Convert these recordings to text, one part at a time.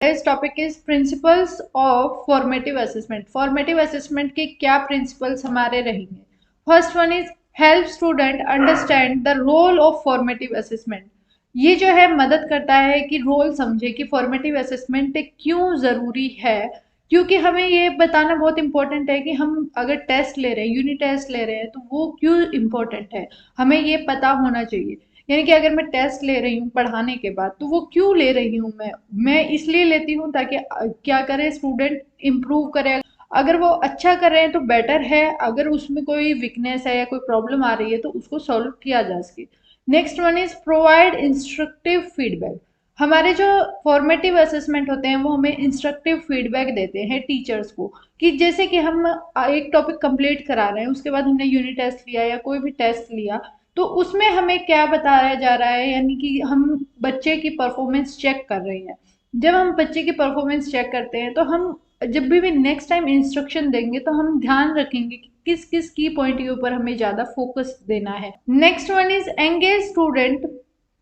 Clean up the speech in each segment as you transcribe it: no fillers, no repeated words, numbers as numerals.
Today's topic is principles of formative assessment. Formative assessment के क्या principles हमारे रहेंगे? First one is help student understand the role of formative assessment. ये जो है मदद करता है कि रोल समझे कि फॉर्मेटिव असेसमेंट क्यों ज़रूरी है, क्योंकि हमें ये बताना बहुत इंपॉर्टेंट है कि हम अगर टेस्ट ले रहे हैं, यूनिट टेस्ट ले रहे हैं, तो वो क्यों इम्पोर्टेंट है, हमें ये पता होना चाहिए। यानी कि अगर मैं टेस्ट ले रही हूँ पढ़ाने के बाद, तो वो क्यों ले रही हूँ मैं इसलिए लेती हूँ ताकि क्या करे स्टूडेंट इम्प्रूव करे। अगर वो अच्छा कर रहे हैं तो बेटर है, अगर उसमें कोई वीकनेस है या कोई प्रॉब्लम आ रही है तो उसको सॉल्व किया जा सके। Next one is provide instructive feedback. हमारे जो फॉर्मेटिव असेसमेंट होते हैं वो हमें इंस्ट्रक्टिव फीडबैक देते हैं टीचर्स को, कि जैसे कि हम एक टॉपिक कंप्लीट करा रहे हैं, उसके बाद हमने यूनिट टेस्ट लिया या कोई भी टेस्ट लिया, तो उसमें हमें क्या बताया जा रहा है, यानी कि हम बच्चे की परफॉर्मेंस चेक कर रहे हैं। जब हम बच्चे की परफॉर्मेंस चेक करते हैं तो हम जब भी नेक्स्ट टाइम इंस्ट्रक्शन देंगे तो हम ध्यान रखेंगे कि किस किस की पॉइंट के ऊपर हमें ज़्यादा फोकस देना है। Next one is engage student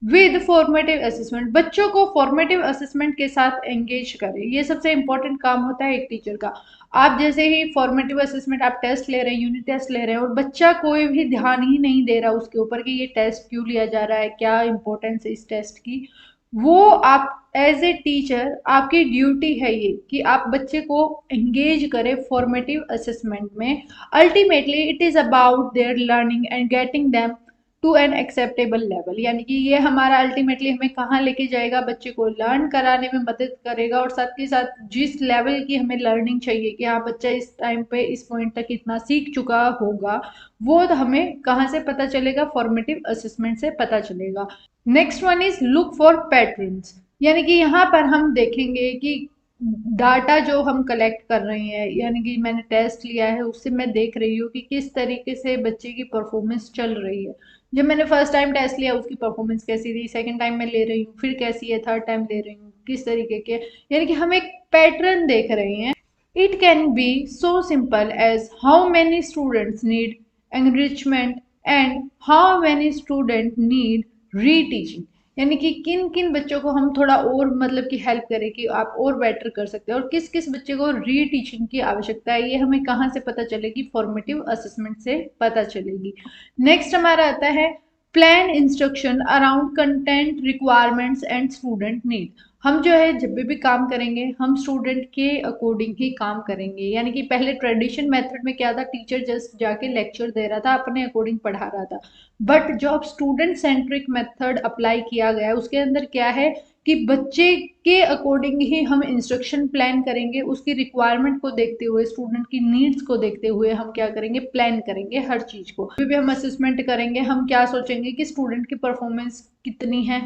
with formative assessment. बच्चों को फॉर्मेटिव असेसमेंट के साथ एंगेज करें, ये सबसे इंपॉर्टेंट काम होता है एक टीचर का। आप जैसे ही फॉर्मेटिव असेसमेंट आप टेस्ट ले रहे हैं, यूनिट टेस्ट ले रहे हैं, और बच्चा कोई भी ध्यान ही नहीं दे रहा उसके ऊपर कि ये टेस्ट क्यों लिया जा रहा है, क्या इंपॉर्टेंस है इस टेस्ट की, वो आप एज ए टीचर आपकी ड्यूटी है ये कि आप बच्चे को एंगेज करें फॉर्मेटिव असेसमेंट में। Ultimately it is about their learning and getting them to an acceptable level. यानी कि ये हमारा अल्टीमेटली हमें कहाँ लेके जाएगा, बच्चे को लर्न कराने में मदद करेगा, और साथ ही साथ जिस लेवल की हमें लर्निंग चाहिए कि हाँ बच्चा इस टाइम पे इस पॉइंट तक इतना सीख चुका होगा, वो तो हमें कहाँ से पता चलेगा, फॉर्मेटिव असेसमेंट से पता चलेगा। Next one is look for patterns. यानी कि यहाँ पर हम देखेंगे कि डाटा जो हम कलेक्ट कर रहे हैं, यानी कि मैंने टेस्ट लिया है उससे मैं देख रही हूँ कि किस तरीके से बच्चे की परफॉर्मेंस चल रही है। जब मैंने फर्स्ट टाइम टेस्ट लिया उसकी परफॉर्मेंस कैसी थी, सेकंड टाइम मैं ले रही हूँ फिर कैसी है, थर्ड टाइम ले रही हूँ किस तरीके के, यानी कि हम एक पैटर्न देख रहे हैं। It can be so simple as how many students need enrichment and how many student need reteaching. यानी कि किन किन बच्चों को हम थोड़ा और मतलब कि हेल्प करें कि आप और बेटर कर सकते हैं, और किस किस बच्चे को रीटीचिंग की आवश्यकता है, ये हमें कहाँ से पता चलेगी, फॉर्मेटिव असेसमेंट से पता चलेगी। नेक्स्ट हमारा आता है plan instruction around content requirements and student need. हम जो है जब भी काम करेंगे हम स्टूडेंट के अकॉर्डिंग ही काम करेंगे। यानी कि पहले ट्रेडिशन मेथड में क्या था, टीचर जस्ट जाके लेक्चर दे रहा था, अपने अकॉर्डिंग पढ़ा रहा था। बट जो अब स्टूडेंट सेंट्रिक मेथड अप्लाई किया गया है उसके अंदर क्या है कि बच्चे के अकॉर्डिंग ही हम इंस्ट्रक्शन प्लान करेंगे, उसकी रिक्वायरमेंट को देखते हुए, स्टूडेंट की नीड्स को देखते हुए हम क्या करेंगे, प्लान करेंगे हर चीज को। भी हम असेसमेंट करेंगे, हम क्या सोचेंगे कि स्टूडेंट की परफॉर्मेंस कितनी है,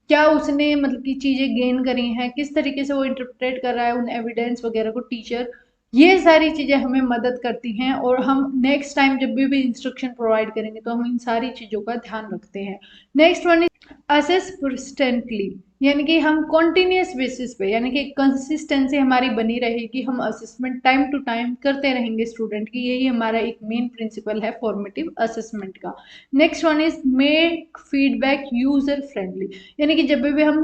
क्या उसने मतलब की चीजें गेन करी हैं, किस तरीके से वो इंटरप्रेट कर रहा है उन एविडेंस वगैरह को टीचर, ये सारी चीजें हमें मदद करती हैं। और हम नेक्स्ट टाइम जब भी इंस्ट्रक्शन प्रोवाइड करेंगे तो हम इन सारी चीजों का ध्यान रखते हैं। Next one is assess persistently. यानी कि हम कॉन्टिन्यूस बेसिस पे, यानी कि कंसिस्टेंसी हमारी बनी रहेगी, हम असेसमेंट टाइम टू टाइम करते रहेंगे स्टूडेंट की, यही हमारा एक मेन प्रिंसिपल है फॉर्मेटिव असेसमेंट का। Next one is make feedback user friendly. यानी कि जब भी हम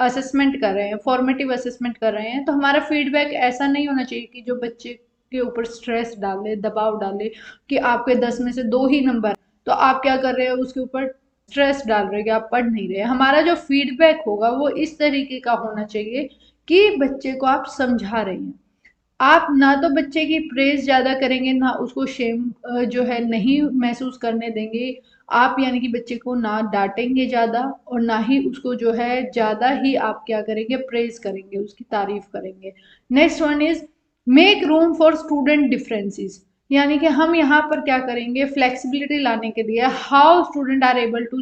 असेसमेंट कर रहे हैं, फॉर्मेटिव असेसमेंट कर रहे हैं, तो हमारा फीडबैक ऐसा नहीं होना चाहिए कि जो बच्चे के ऊपर स्ट्रेस डाले, दबाव डाले कि आपके 10 में से 2 ही नंबर, तो आप क्या कर रहे हो उसके ऊपर स्ट्रेस डाल रहे हो कि आप पढ़ नहीं रहे। हमारा जो फीडबैक होगा वो इस तरीके का होना चाहिए कि बच्चे को आप समझा रहे हैं, आप ना तो बच्चे की प्रेज ज्यादा करेंगे, ना उसको शेम जो है नहीं महसूस करने देंगे आप। यानी कि बच्चे को ना डांटेंगे ज्यादा, और ना ही उसको जो है ज्यादा ही आप क्या करेंगे, प्रेज करेंगे, उसकी तारीफ करेंगे। Next one is make room for student differences. यानी कि हम यहाँ पर क्या करेंगे, फ्लेक्सिबिलिटी लाने के लिए, how student are able to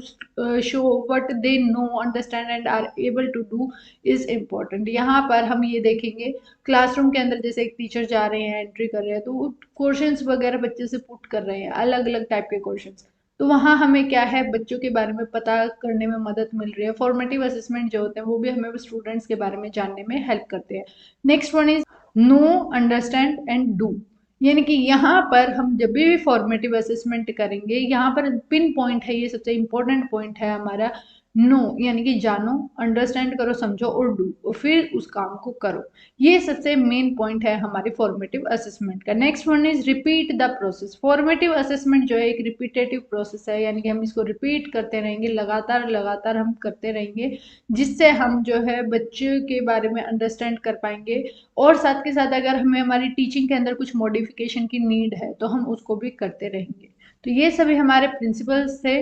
show what they know understand and are able to do is important. यहाँ पर हम ये देखेंगे क्लासरूम के अंदर, जैसे एक टीचर जा रहे हैं, एंट्री कर रहे हैं, तो क्वेश्चंस वगैरह बच्चे से पुट कर रहे हैं, अलग अलग टाइप के क्वेश्चंस, तो वहाँ हमें क्या है, बच्चों के बारे में पता करने में मदद मिल रही है। फॉर्मेटिव असेसमेंट जो होते हैं वो भी हमें स्टूडेंट्स के बारे में जानने में हेल्प करते हैं। Next one is know, understand and do. यानी कि यहाँ पर हम जब भी फॉर्मेटिव असेसमेंट करेंगे, यहाँ पर पिन पॉइंट है, ये सबसे इम्पोर्टेंट पॉइंट है हमारा, नो यानी कि जानो, अंडरस्टैंड करो, समझो और डू, और फिर उस काम को करो। ये सबसे मेन पॉइंट है हमारे फॉर्मेटिव असेसमेंट का। Next one is repeat the process. Formative assessment जो है एक रिपीटेटिव प्रोसेस है, यानी कि हम इसको रिपीट करते रहेंगे, लगातार लगातार हम करते रहेंगे, जिससे हम जो है बच्चे के बारे में अंडरस्टैंड कर पाएंगे। और साथ के साथ अगर हमें हमारी टीचिंग के अंदर कुछ मॉडिफिकेशन की नीड है तो हम उसको भी करते रहेंगे। तो ये सभी हमारे प्रिंसिपल्स थे।